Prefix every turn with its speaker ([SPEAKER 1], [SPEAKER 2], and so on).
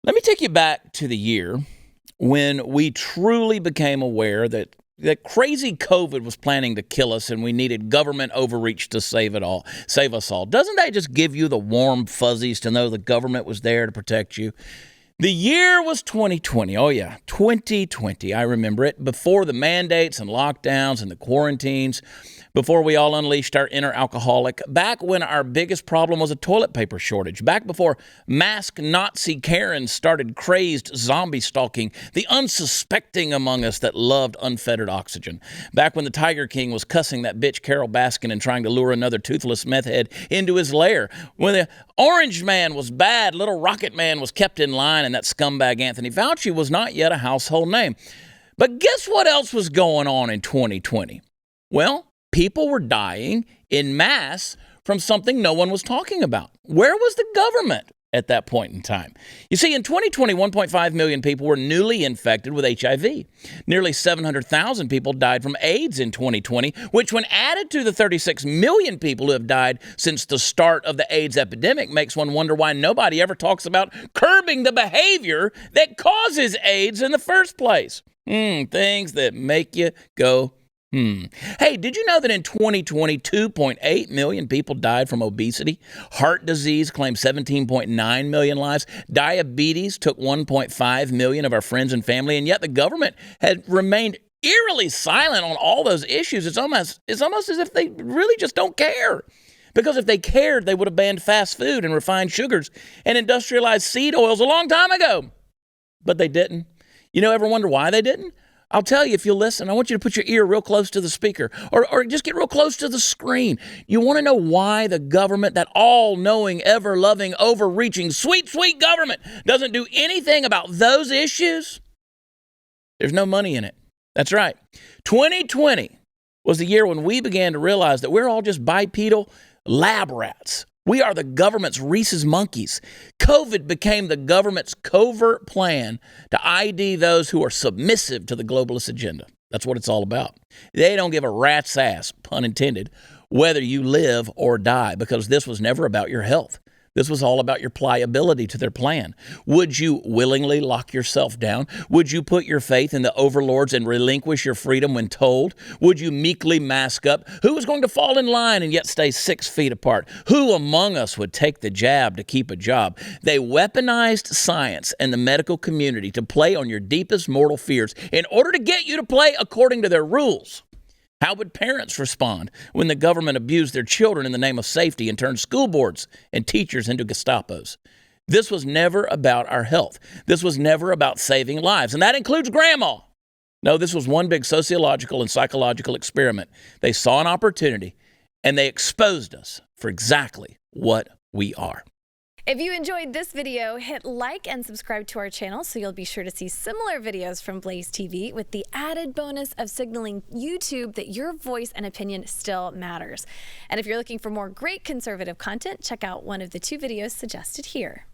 [SPEAKER 1] Let me take you back to the year when we truly became aware that crazy COVID was planning to kill us and we needed government overreach to save us all. Doesn't that just give you the warm fuzzies to know the government was there to protect you? The year was 2020. Oh, yeah, 2020. I remember it. Before the mandates and lockdowns and the quarantines, before we all unleashed our inner alcoholic, back when our biggest problem was a toilet paper shortage, back before masked Nazi Karens started crazed zombie stalking the unsuspecting among us that loved unfettered oxygen, back when the Tiger King was cussing that bitch Carol Baskin and trying to lure another toothless meth head into his lair, when the Orange Man was bad, Little Rocket Man was kept in line, and that scumbag Anthony Fauci was not yet a household name. But guess what else was going on in 2020? Well, people were dying in mass from something no one was talking about. Where was the government at that point in time? You see, in 2020, 1.5 million people were newly infected with HIV. Nearly 700,000 people died from AIDS in 2020, which when added to the 36 million people who have died since the start of the AIDS epidemic makes one wonder why nobody ever talks about curbing the behavior that causes AIDS in the first place. Things that make you go, Hey, did you know that in 2020, 2.8 million people died from obesity? Heart disease claimed 17.9 million lives. Diabetes took 1.5 million of our friends and family, and yet the government had remained eerily silent on all those issues. It's almost as if they really just don't care. Because if they cared, they would have banned fast food and refined sugars and industrialized seed oils a long time ago. But they didn't. You ever wonder why they didn't? I'll tell you if you'll listen. I want you to put your ear real close to the speaker or just get real close to the screen. You want to know why the government, that all-knowing, ever-loving, overreaching, sweet, sweet government, doesn't do anything about those issues? There's no money in it. That's right. 2020 was the year when we began to realize that we're all just bipedal lab rats. We are the government's rhesus monkeys. COVID became the government's covert plan to ID those who are submissive to the globalist agenda. That's what it's all about. They don't give a rat's ass, pun intended, whether you live or die, because this was never about your health. This was all about your pliability to their plan. Would you willingly lock yourself down? Would you put your faith in the overlords and relinquish your freedom when told? Would you meekly mask up? Who was going to fall in line and yet stay 6 feet apart? Who among us would take the jab to keep a job? They weaponized science and the medical community to play on your deepest mortal fears in order to get you to play according to their rules. How would parents respond when the government abused their children in the name of safety and turned school boards and teachers into Gestapos? This was never about our health. This was never about saving lives, and that includes grandma. No, this was one big sociological and psychological experiment. They saw an opportunity, and they exposed us for exactly what we are.
[SPEAKER 2] If you enjoyed this video, hit like and subscribe to our channel so you'll be sure to see similar videos from BlazeTV with the added bonus of signaling YouTube that your voice and opinion still matters. And if you're looking for more great conservative content, check out one of the 2 videos suggested here.